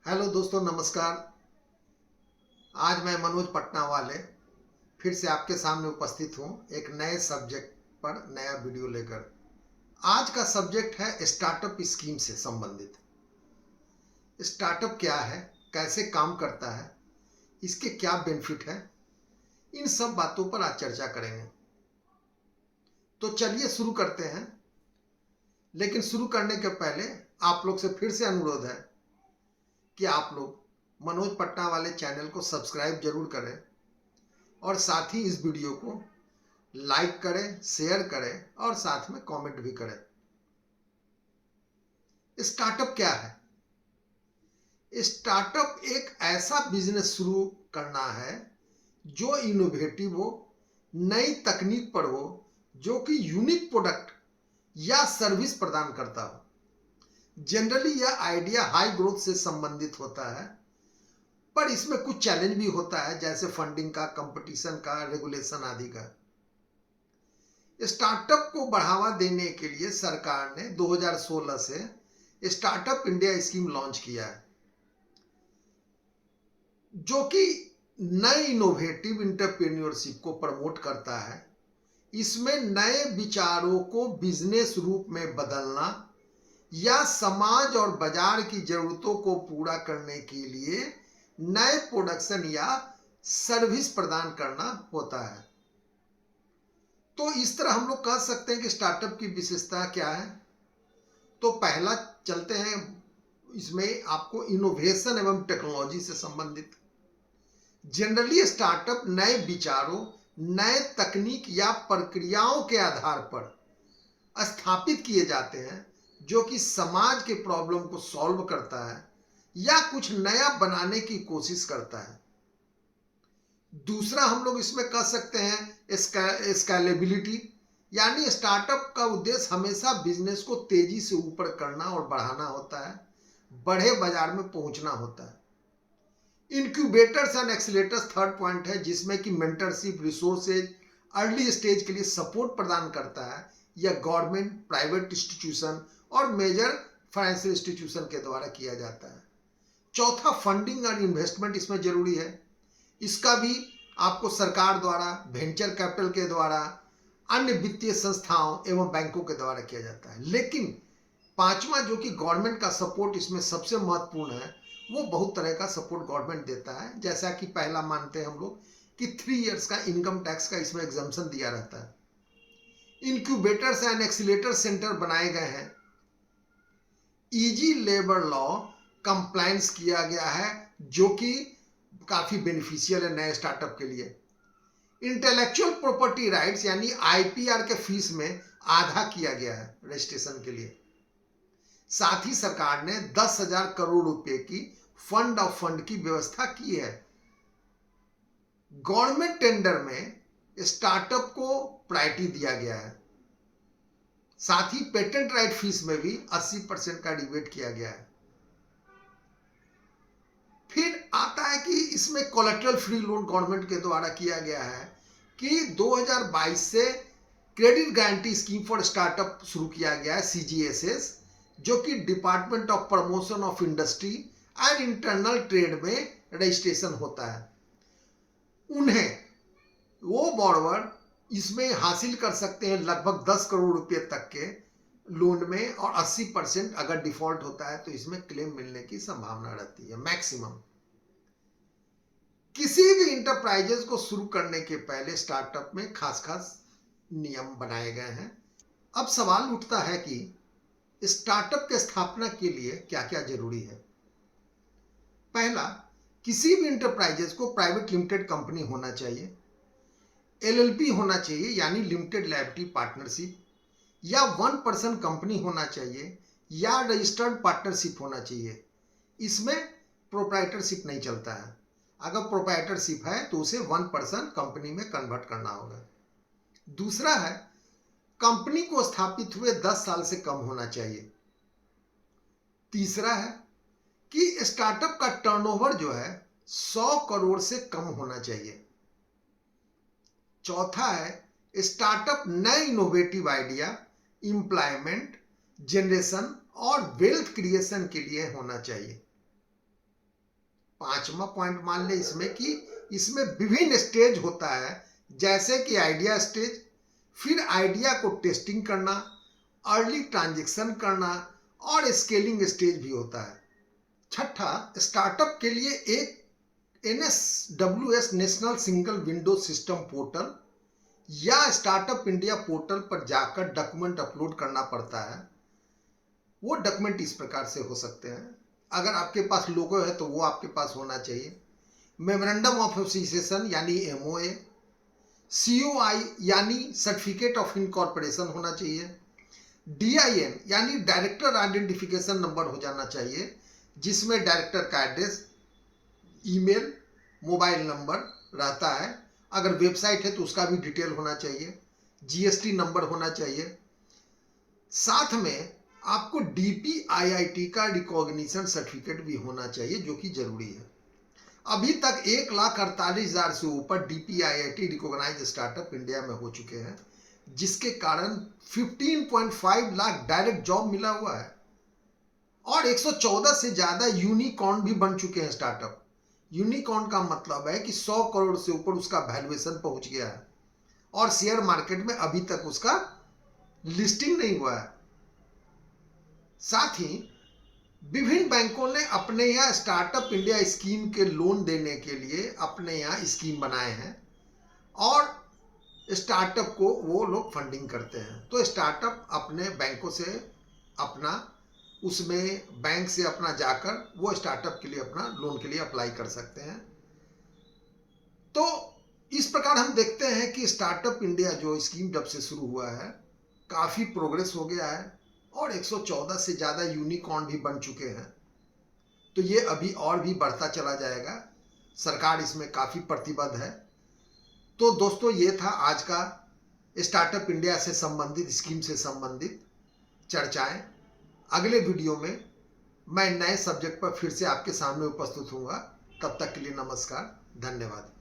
Hello दोस्तों, नमस्कार। आज मैं मनोज पटना वाले फिर से आपके सामने उपस्थित हूँ एक नए सब्जेक्ट पर नया वीडियो लेकर। आज का सब्जेक्ट है स्टार्टअप स्कीम से संबंधित। स्टार्टअप क्या है, कैसे काम करता है, इसके क्या बेनिफिट है, इन सब बातों पर आज चर्चा करेंगे। तो चलिए शुरू करते हैं। लेकिन शुरू करने के पहले आप लोग से फिर से अनुरोध है कि आप लोग मनोज पटना वाले चैनल को सब्सक्राइब जरूर करें और साथ ही इस वीडियो को लाइक करें, शेयर करें और साथ में कमेंट भी करें। स्टार्टअप क्या है? स्टार्टअप एक ऐसा बिजनेस शुरू करना है जो इनोवेटिव हो, नई तकनीक पर हो, जो कि यूनिक प्रोडक्ट या सर्विस प्रदान करता हो। जनरली यह आइडिया हाई ग्रोथ से संबंधित होता है, पर इसमें कुछ चैलेंज भी होता है, जैसे फंडिंग का, कंपटीशन का, रेगुलेशन आदि का। स्टार्टअप को बढ़ावा देने के लिए सरकार ने 2016 से स्टार्टअप इंडिया स्कीम लॉन्च किया है, जो कि नए इनोवेटिव एंटरप्रेन्योरशिप को प्रमोट करता है। इसमें नए विचारों को बिजनेस रूप में बदलना या समाज और बाजार की जरूरतों को पूरा करने के लिए नए प्रोडक्शन या सर्विस प्रदान करना होता है। तो इस तरह हम लोग कह सकते हैं कि स्टार्टअप की विशेषता क्या है। तो पहला चलते हैं, इसमें आपको इनोवेशन एवं टेक्नोलॉजी से संबंधित। जनरली स्टार्टअप नए विचारों, नए तकनीक या प्रक्रियाओं के आधार पर स्थापित किए जाते हैं, जो कि समाज के प्रॉब्लम को सॉल्व करता है या कुछ नया बनाने की कोशिश करता है। दूसरा हम लोग इसमें कह सकते हैं स्केलेबिलिटी, यानी स्टार्टअप का उद्देश्य हमेशा बिजनेस को तेजी से ऊपर करना और बढ़ाना होता है, बड़े बाजार में पहुंचना होता है। इनक्यूबेटर्स एंड एक्सीलेटर्स थर्ड पॉइंट है, जिसमें कि मेंटरशिप, रिसोर्सेज, अर्ली स्टेज के लिए सपोर्ट प्रदान करता है। यह गवर्नमेंट, प्राइवेट इंस्टीट्यूशन और मेजर फाइनेंशियल इंस्टीट्यूशन के द्वारा किया जाता है। चौथा, फंडिंग और इन्वेस्टमेंट इसमें जरूरी है। इसका भी आपको सरकार द्वारा, वेंचर कैपिटल के द्वारा, अन्य वित्तीय संस्थाओं एवं बैंकों के द्वारा किया जाता है। लेकिन पांचवा, जो कि गवर्नमेंट का सपोर्ट इसमें सबसे महत्वपूर्ण है, वो बहुत तरह का सपोर्ट गवर्नमेंट देता है। जैसा कि पहला मानते हैं हम लोग कि 3 इयर्स का इनकम टैक्स का इसमें एग्जम्पशन दिया रहता है। इनक्यूबेटर्स एंड एक्सीलेटर सेंटर बनाए गए हैं। इजी लेबर लॉ कंप्लायंस किया गया है, जो कि काफी बेनिफिशियल है नए स्टार्टअप के लिए। इंटेलेक्चुअल प्रॉपर्टी राइट्स यानी आईपीआर के फीस में आधा किया गया है रजिस्ट्रेशन के लिए। साथ ही सरकार ने 10,000 करोड़ रुपए की फंड ऑफ फंड की व्यवस्था की है। गवर्नमेंट टेंडर में स्टार्टअप को प्रायोरिटी दिया गया है। साथ ही पेटेंट राइट फीस में भी 80% का रिबेट किया गया है। फिर आता है कि इसमें कोलेटरल फ्री लोन गवर्नमेंट के द्वारा किया गया है कि 2022 से credit guarantee scheme for startup शुरू किया गया है, सीजीएसएस, जो कि department of promotion of industry and internal trade में रजिस्ट्रेशन होता है। उन्हें वो बॉर्डर इसमें हासिल कर सकते हैं लगभग 10 करोड़ रुपए तक के लोन में, और 80% अगर डिफॉल्ट होता है तो इसमें क्लेम मिलने की संभावना रहती है मैक्सिमम। किसी भी इंटरप्राइजेस को शुरू करने के पहले स्टार्टअप में खास खास नियम बनाए गए हैं। अब सवाल उठता है कि स्टार्टअप की स्थापना के लिए क्या क्या जरूरी है। पहला, किसी भी इंटरप्राइजेस को प्राइवेट लिमिटेड कंपनी होना चाहिए, एलएलपी होना चाहिए यानी लिमिटेड लायबिलिटी पार्टनरशिप, या 1 पर्सन कंपनी होना चाहिए, या रजिस्टर्ड पार्टनरशिप होना चाहिए। इसमें प्रोप्राइटरशिप नहीं चलता है। अगर प्रोप्राइटरशिप है तो उसे 1 पर्सन कंपनी में कन्वर्ट करना होगा। दूसरा है, कंपनी को स्थापित हुए 10 साल से कम होना चाहिए। तीसरा है कि स्टार्टअप का टर्नओवर जो है 100 करोड़ से कम होना चाहिए। चौथा है, स्टार्टअप नए इनोवेटिव आइडिया, एम्प्लॉयमेंट जनरेशन और वेल्थ क्रिएशन के लिए होना चाहिए। पांचवा पॉइंट मान ले इसमें कि इसमें विभिन्न स्टेज होता है, जैसे कि आइडिया स्टेज, फिर आइडिया को टेस्टिंग करना, अर्ली ट्रांजैक्शन करना और स्केलिंग स्टेज भी होता है। छठा, स्टार्टअप के लिए एक NSWS national single window system portal या स्टार्टअप इंडिया पोर्टल पर जाकर डॉक्यूमेंट अपलोड करना पड़ता है। वो डॉक्यूमेंट इस प्रकार से हो सकते हैं, अगर आपके पास लोगो है तो वो आपके पास होना चाहिए, मेमोरेंडम ऑफ एसोसिएशन यानी MOA, COI यानी सर्टिफिकेट ऑफ इनकॉर्पोरेशन होना चाहिए, DIN यानी डायरेक्टर आइडेंटिफिकेशन नंबर हो जाना चाहिए, जिसमें डायरेक्टर का एड्रेस, ईमेल, मोबाइल नंबर रहता है। अगर वेबसाइट है तो उसका भी डिटेल होना चाहिए, GST नंबर होना चाहिए। साथ में आपको DPIIT का रिकॉग्निशन सर्टिफिकेट भी होना चाहिए, जो कि जरूरी है। अभी तक 1,48,000 से ऊपर DPIIT रिकॉग्नाइज्ड स्टार्टअप इंडिया में हो चुके हैं, जिसके कारण 15.5 लाख डायरेक्ट जॉब मिला हुआ है और 114 से ज्यादा यूनिकॉर्न भी बन चुके हैं स्टार्टअप। यूनिकॉर्न का मतलब है कि 100 करोड़ से ऊपर उसका वैल्यूएशन पहुंच गया है और शेयर मार्केट में अभी तक उसका लिस्टिंग नहीं हुआ है। साथ ही विभिन्न बैंकों ने अपने यहाँ स्टार्टअप इंडिया स्कीम के लोन देने के लिए अपने यहाँ स्कीम बनाए हैं और स्टार्टअप को वो लोग फंडिंग करते हैं। तो स्टार्टअप अपने बैंकों से अपना उसमें बैंक से अपना जाकर वो स्टार्टअप के लिए अपना लोन के लिए अप्लाई कर सकते हैं। तो इस प्रकार हम देखते हैं कि स्टार्टअप इंडिया जो स्कीम जब से शुरू हुआ है काफ़ी प्रोग्रेस हो गया है और 114 से ज़्यादा यूनिकॉर्न भी बन चुके हैं। तो ये अभी और भी बढ़ता चला जाएगा, सरकार इसमें काफ़ी प्रतिबद्ध है। तो दोस्तों, ये था आज का स्टार्टअप इंडिया से संबंधित, स्कीम से संबंधित चर्चाएं। अगले वीडियो में मैं नए सब्जेक्ट पर फिर से आपके सामने उपस्थित होऊंगा। तब तक के लिए नमस्कार, धन्यवाद।